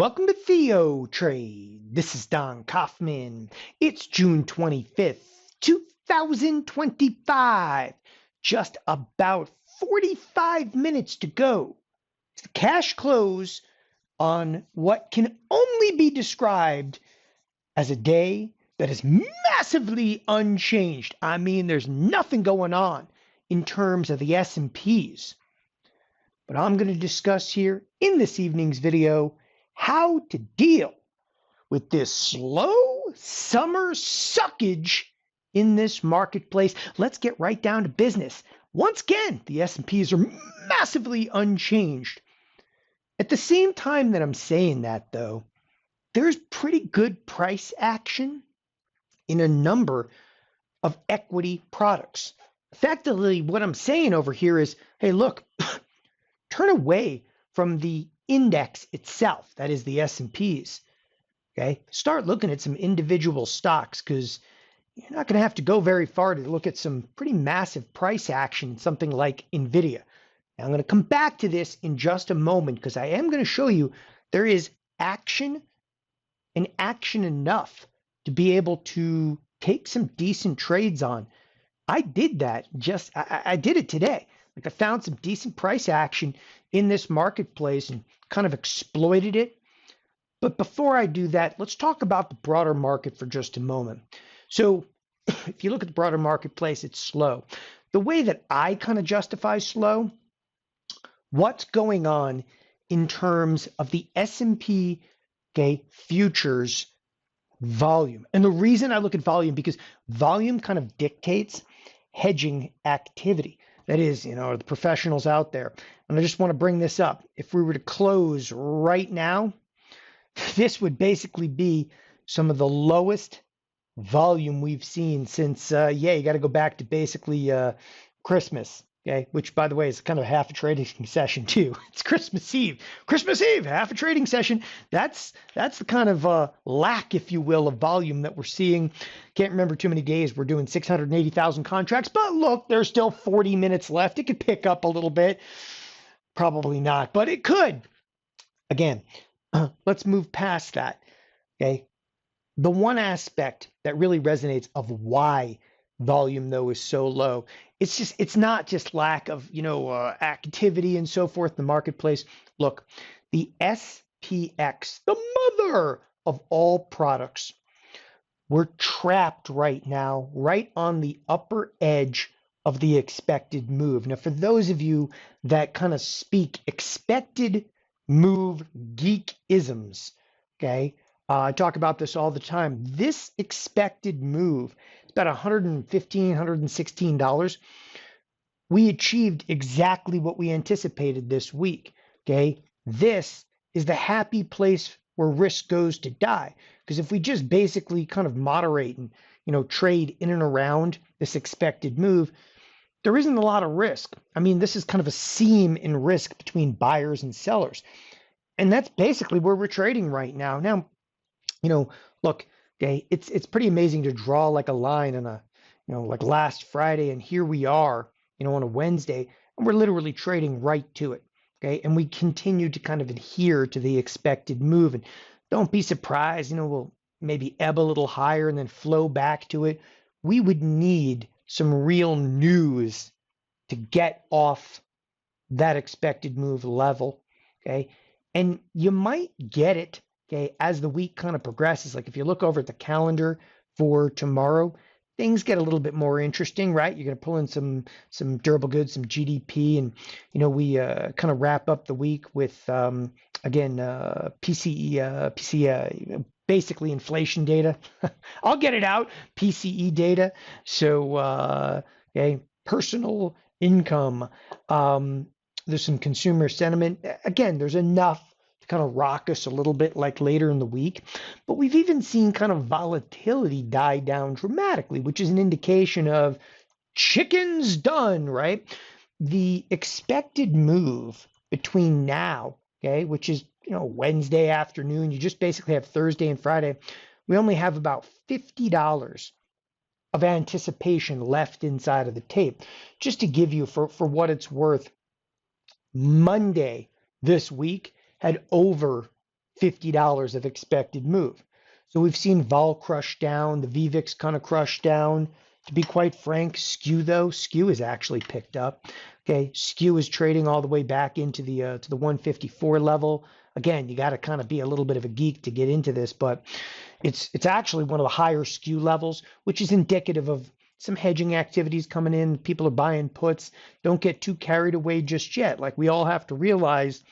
Welcome to Theo Trade. This is Don Kaufman. It's June 25th, 2025. Just about 45 minutes to go. It's the cash close on what can only be described as a day that is massively unchanged. I mean, there's nothing going on in terms of the S&Ps. But I'm going to discuss here in this evening's video how to deal with this slow summer suckage in this marketplace. Let's get right down to business. Once again, the S&Ps are massively unchanged. At the same time that I'm saying that, though, there's pretty good price action in a number of equity products. Effectively, what I'm saying over here is, hey, look, turn away from the index itself, that is the S&Ps. Okay, start looking at some individual stocks because you're not going to have to go very far to look at some pretty massive price action, something like Nvidia. Now, I'm going to come back to this in just a moment because I am going to show you there is action and action enough to be able to take some decent trades on. I did that I did it today. Like I found some decent price action in this marketplace and kind of exploited it. But before I do that, let's talk about the broader market for just a moment. So if you look at the broader marketplace, it's slow. The way that I kind of justify slow, what's going on in terms of the S&P futures volume. And the reason I look at volume, because volume kind of dictates hedging activity. That is, the professionals out there. And I just want to bring this up. If we were to close right now, this would basically be some of the lowest volume we've seen since, you got to go back to basically Christmas. Okay, which by the way is kind of half a trading session too. It's Christmas Eve. Christmas Eve, half a trading session. That's the kind of lack, if you will, of volume that we're seeing. Can't remember too many days. We're doing 680,000 contracts, but look, there's still 40 minutes left. It could pick up a little bit. Probably not, but it could. Again, let's move past that. Okay, the one aspect that really resonates of why volume though is so low, it's not just lack of activity and so forth in the marketplace. Look, the SPX, the mother of all products, we're trapped right now right on the upper edge of the expected move. Now, for those of you that kind of speak expected move geek-isms, okay, I talk about this all the time. This expected move, it's about $115, $116. We achieved exactly what we anticipated this week. Okay, this is the happy place where risk goes to die. Because if we just basically kind of moderate and trade in and around this expected move, there isn't a lot of risk. I mean, this is kind of a seam in risk between buyers and sellers, and that's basically where we're trading right now. Now, look, okay, it's pretty amazing to draw like a line on a, like last Friday, and here we are, on a Wednesday, and we're literally trading right to it, okay? And we continue to kind of adhere to the expected move, and don't be surprised, we'll maybe ebb a little higher and then flow back to it. We would need some real news to get off that expected move level, okay? And you might get it, okay, as the week kind of progresses. Like if you look over at the calendar for tomorrow, things get a little bit more interesting, right? You're going to pull in some durable goods, some GDP, and we kind of wrap up the week with again PCE, basically inflation data. I'll get it out, PCE data. So personal income. There's some consumer sentiment. Again, there's enough to kind of rock us a little bit like later in the week. But we've even seen kind of volatility die down dramatically, which is an indication of chicken's done, right? The expected move between now, okay, which is, Wednesday afternoon, you just basically have Thursday and Friday. We only have about $50 of anticipation left inside of the tape. Just to give you for what it's worth, Monday this week had over $50 of expected move. So we've seen vol crush down, the VVIX kind of crush down. To be quite frank, skew is actually picked up. Okay, skew is trading all the way back into the to the 154 level. Again, you got to kind of be a little bit of a geek to get into this, but it's actually one of the higher skew levels, which is indicative of some hedging activities coming in. People are buying puts. Don't get too carried away just yet. Like, we all have to realize,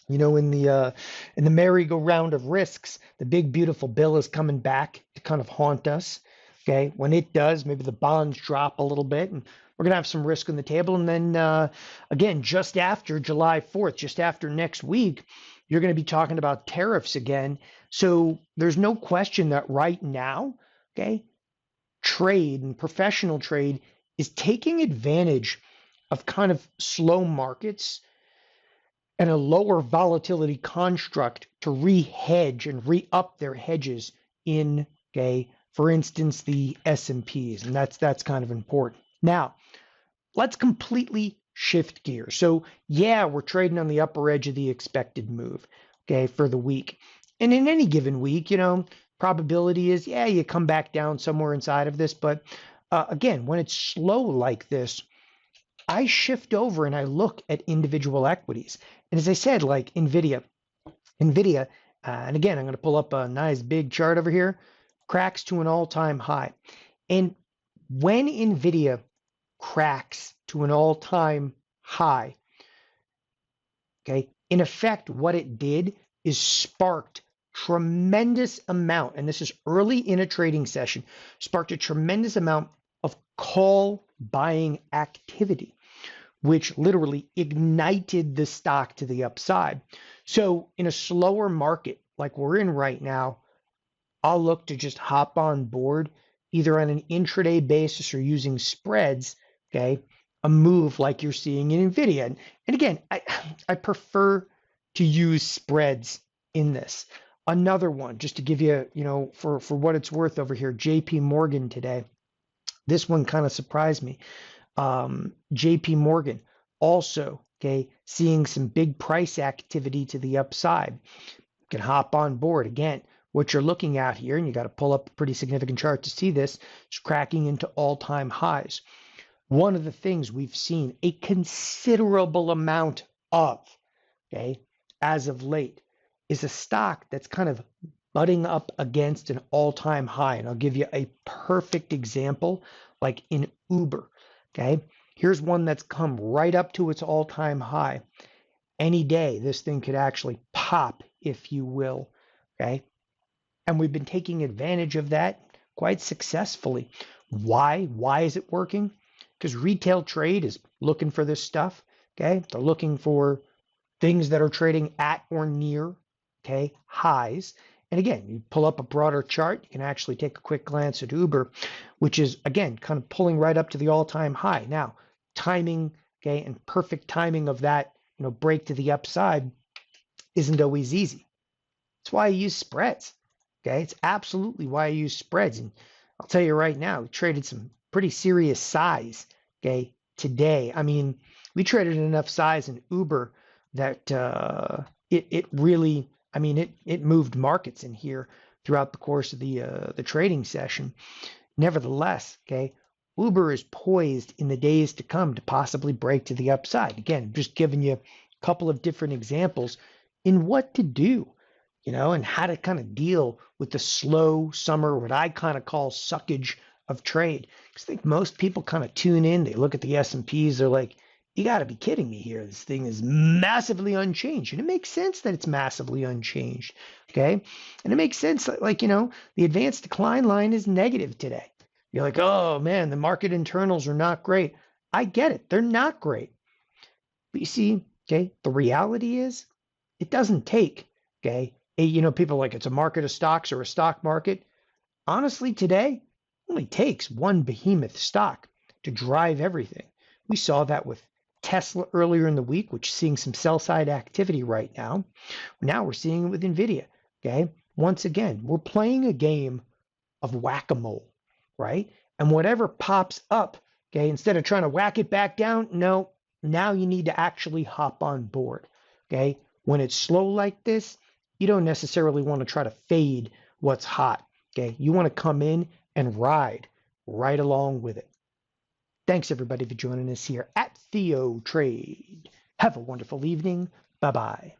in the merry-go-round of risks, the big beautiful bill is coming back to kind of haunt us. Okay, when it does, maybe the bonds drop a little bit, and we're gonna have some risk on the table. And then again, just after July 4th, just after next week, you're going to be talking about tariffs again. So there's no question that right now, okay, trade and professional trade is taking advantage of kind of slow markets and a lower volatility construct to re-hedge and re-up their hedges in, okay, for instance, the S&Ps, and that's kind of important. Now, let's completely shift gears. So yeah, we're trading on the upper edge of the expected move, okay, for the week. And in any given week, probability is, yeah, you come back down somewhere inside of this. But again, when it's slow like this, I shift over and I look at individual equities. And as I said, like NVIDIA, and again, I'm going to pull up a nice big chart over here, cracks to an all-time high. And when NVIDIA cracks to an all-time high, okay, in effect, what it did is sparked tremendous amount, and this is early in a trading session, sparked a tremendous amount of call buying activity, which literally ignited the stock to the upside. So in a slower market like we're in right now, I'll look to just hop on board either on an intraday basis or using spreads, okay, a move like you're seeing in NVIDIA. And again, I prefer to use spreads in this. Another one, just to give you, for what it's worth over here, JP Morgan today. This one kind of surprised me. JP Morgan also, okay, seeing some big price activity to the upside. You can hop on board. Again, what you're looking at here, and you got to pull up a pretty significant chart to see this, is cracking into all-time highs. One of the things we've seen a considerable amount of, okay, as of late, is a stock that's kind of butting up against an all-time high. And I'll give you a perfect example, like in Uber, okay? Here's one that's come right up to its all-time high. Any day, this thing could actually pop, if you will, okay? And we've been taking advantage of that quite successfully. Why? Why is it working? Because retail trade is looking for this stuff, okay? They're looking for things that are trading at or near, okay, highs. And again, you pull up a broader chart, you can actually take a quick glance at Uber, which is, again, kind of pulling right up to the all-time high. Now, timing, okay, and perfect timing of that, break to the upside isn't always easy. That's why I use spreads, okay? It's absolutely why I use spreads. And I'll tell you right now, we traded some pretty serious size, okay, today. I mean, we traded enough size in Uber that it really, I mean, it moved markets in here throughout the course of the trading session. Nevertheless, okay, Uber is poised in the days to come to possibly break to the upside. Again, just giving you a couple of different examples in what to do, and how to kind of deal with the slow summer, what I kind of call suckage of trade. Because I think most people kind of tune in, they look at the S&Ps, they're like, you got to be kidding me here. This thing is massively unchanged. And it makes sense that it's massively unchanged, okay? And it makes sense that, the advanced decline line is negative today. You're like, oh, man, the market internals are not great. I get it. They're not great. But you see, okay, the reality is it doesn't take, okay, people are like, it's a market of stocks or a stock market. Honestly, today, it only takes one behemoth stock to drive everything. We saw that with Tesla earlier in the week, which is seeing some sell-side activity right now. Now we're seeing it with NVIDIA, okay? Once again, we're playing a game of whack-a-mole, right? And whatever pops up, okay, instead of trying to whack it back down, no, now you need to actually hop on board, okay? When it's slow like this, You don't necessarily want to try to fade what's hot. Okay. You want to come in and ride right along with it. Thanks everybody for joining us here at Theo Trade. Have a wonderful evening. Bye bye.